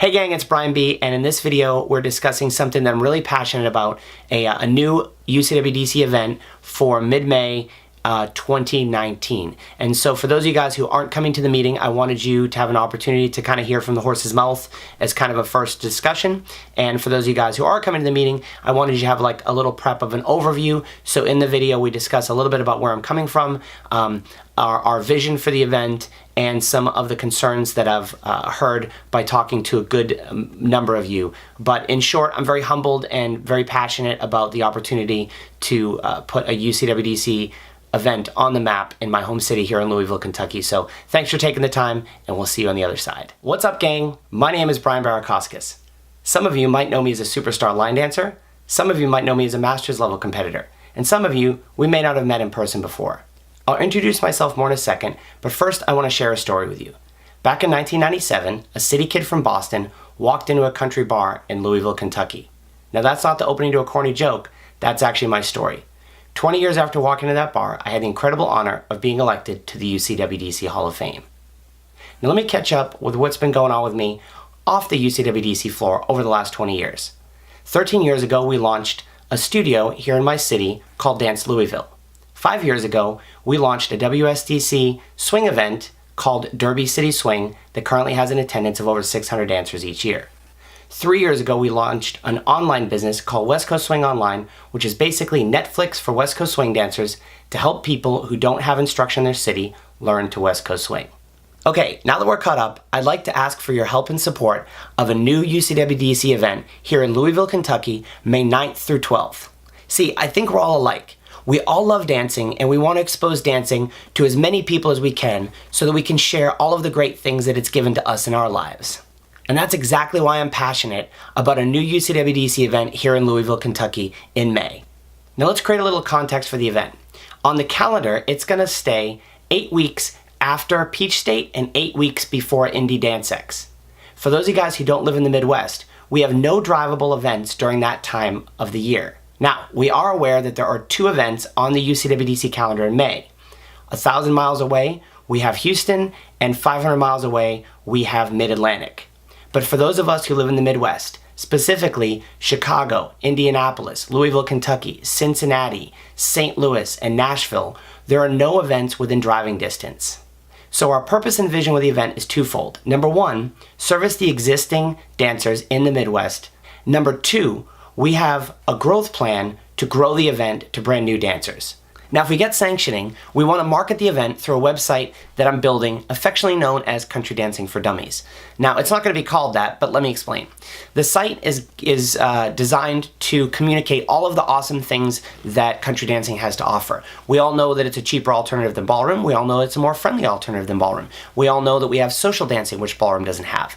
Hey gang, it's Brian B, and in this video we're discussing something that I'm really passionate about, a new UCWDC event for mid-May 2019. And so for those of you guys who aren't coming to the meeting, I wanted you to have an opportunity to kind of hear from the horse's mouth as kind of a first discussion. And for those of you guys who are coming to the meeting, I wanted you to have like a little prep of an overview. So in the video we discuss a little bit about where I'm coming from, our vision for the event, and some of the concerns that I've heard by talking to a good number of you. But in short, I'm very humbled and very passionate about the opportunity to put a UCWDC event on the map in my home city here in Louisville, Kentucky. So thanks for taking the time, and we'll see you on the other side. What's up, gang? My name is Brian Baracoskas. Some of you might know me as a superstar line dancer. Some of you might know me as a master's level competitor. And some of you, we may not have met in person before. I'll introduce myself more in a second, but first I want to share a story with you. Back in 1997, a city kid from Boston walked into a country bar in Louisville, Kentucky. Now that's not the opening to a corny joke, that's actually my story. 20 years after walking into that bar, I had the incredible honor of being elected to the UCWDC Hall of Fame. Now let me catch up with what's been going on with me off the UCWDC floor over the last 20 years. 13 years ago, we launched a studio here in my city called Dance Louisville. 5 years ago, we launched a WSDC swing event called Derby City Swing that currently has an attendance of over 600 dancers each year. 3 years ago, we launched an online business called West Coast Swing Online, which is basically Netflix for West Coast swing dancers to help people who don't have instruction in their city learn to West Coast swing. Okay, now that we're caught up, I'd like to ask for your help and support of a new UCWDC event here in Louisville, Kentucky, May 9th through 12th. See, I think we're all alike. We all love dancing, and we want to expose dancing to as many people as we can so that we can share all of the great things that it's given to us in our lives. And that's exactly why I'm passionate about a new UCWDC event here in Louisville, Kentucky in May. Now let's create a little context for the event. On the calendar, it's going to stay 8 weeks after Peach State and 8 weeks before Indy Dance X. For those of you guys who don't live in the Midwest, we have no drivable events during that time of the year. Now, we are aware that there are 2 events on the UCWDC calendar in May. 1,000 miles away, we have Houston, and 500 miles away, we have Mid-Atlantic. But for those of us who live in the Midwest, specifically Chicago, Indianapolis, Louisville, Kentucky, Cincinnati, St. Louis, and Nashville, there are no events within driving distance. So our purpose and vision with the event is twofold. Number 1, service the existing dancers in the Midwest. Number 2, we have a growth plan to grow the event to brand new dancers. Now, if we get sanctioning, we want to market the event through a website that I'm building, affectionately known as Country Dancing for Dummies. Now, it's not going to be called that, but let me explain. The site is designed to communicate all of the awesome things that country dancing has to offer. We all know that it's a cheaper alternative than ballroom. We all know it's a more friendly alternative than ballroom. We all know that we have social dancing, which ballroom doesn't have.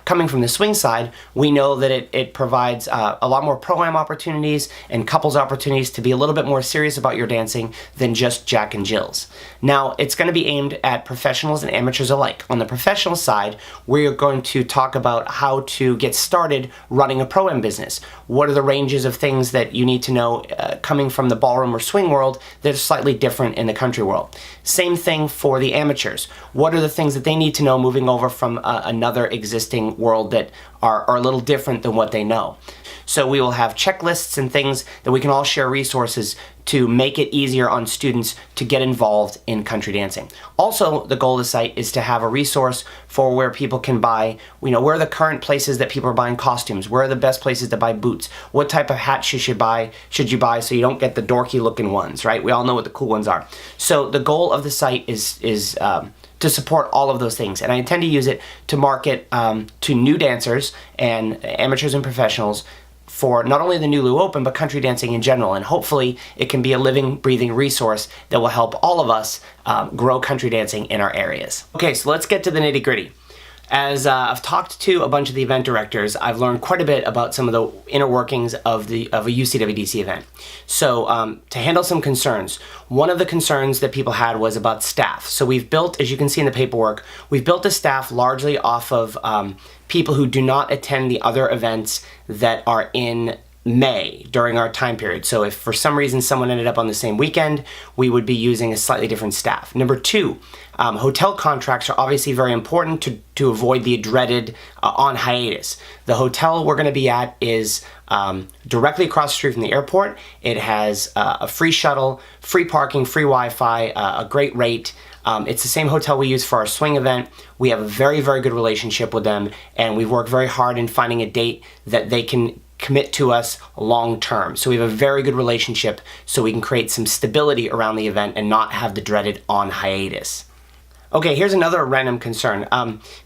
Coming from the swing side, we know that it provides a lot more pro-am opportunities and couples opportunities to be a little bit more serious about your dancing than just Jack and Jills. Now, it's going to be aimed at professionals and amateurs alike. On the professional side, we're going to talk about how to get started running a pro-am business. What are the ranges of things that you need to know coming from the ballroom or swing world that are slightly different in the country world? Same thing for the amateurs. What are the things that they need to know moving over from another existing world that are a little different than what they know? So we will have checklists and things that we can all share resources to make it easier on students to get involved in country dancing. Also, the goal of the site is to have a resource for where people can buy, where are the current places that people are buying costumes? Where are the best places to buy boots? What type of hats should you buy so you don't get the dorky looking ones, right? We all know what the cool ones are. So the goal of the site is to support all of those things. And I intend to use it to market to new dancers and amateurs and professionals for not only the NuLu Open, but country dancing in general. And hopefully it can be a living, breathing resource that will help all of us grow country dancing in our areas. Okay, so let's get to the nitty gritty. As I've talked to a bunch of the event directors, I've learned quite a bit about some of the inner workings of a UCWDC event. So to handle some concerns, one of the concerns that people had was about staff. So we've built, as you can see in the paperwork, we've built a staff largely off of people who do not attend the other events that are in May during our time period. So if for some reason someone ended up on the same weekend, we would be using a slightly different staff. Number two, hotel contracts are obviously very important to avoid the dreaded on hiatus. The hotel we're going to be at is directly across the street from the airport. It has a free shuttle, free parking, free Wi-Fi, a great rate. It's the same hotel we use for our swing event. We have a very, very good relationship with them, and we've worked very hard in finding a date that they can commit to us long term. So we have a very good relationship so we can create some stability around the event and not have the dreaded on hiatus. Okay, here's another random concern.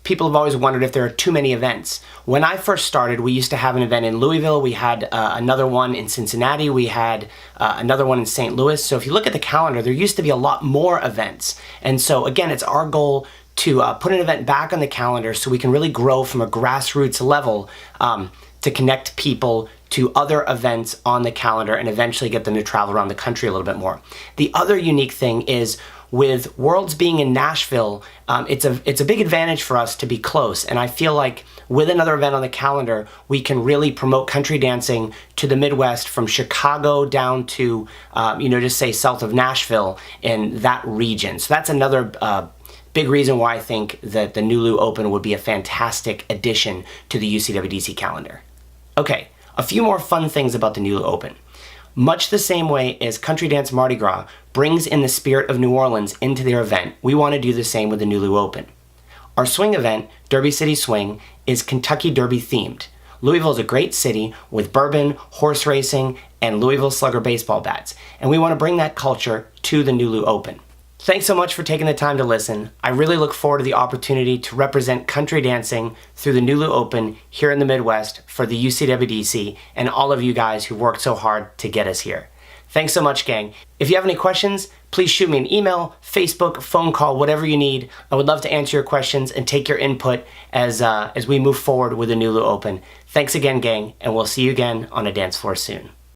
People have always wondered if there are too many events. When I first started, we used to have an event in Louisville. We had another one in Cincinnati. We had another one in St. Louis. So if you look at the calendar, there used to be a lot more events. And so again, it's our goal to put an event back on the calendar so we can really grow from a grassroots level to connect people to other events on the calendar and eventually get them to travel around the country a little bit more. The other unique thing is with Worlds being in Nashville, it's a big advantage for us to be close. And I feel like with another event on the calendar, we can really promote country dancing to the Midwest from Chicago down to, just say south of Nashville in that region. So that's another big reason why I think that the NuLu Open would be a fantastic addition to the UCWDC calendar. Okay, a few more fun things about the NuLu Open. Much the same way as Country Dance Mardi Gras brings in the spirit of New Orleans into their event, we want to do the same with the NuLu Open. Our swing event, Derby City Swing, is Kentucky Derby themed. Louisville is a great city with bourbon, horse racing, and Louisville Slugger baseball bats, and we want to bring that culture to the NuLu Open. Thanks so much for taking the time to listen. I really look forward to the opportunity to represent country dancing through the NuLu Open here in the Midwest for the UCWDC and all of you guys who worked so hard to get us here. Thanks so much, gang. If you have any questions, please shoot me an email, Facebook, phone call, whatever you need. I would love to answer your questions and take your input as we move forward with the NuLu Open. Thanks again, gang, and we'll see you again on a dance floor soon.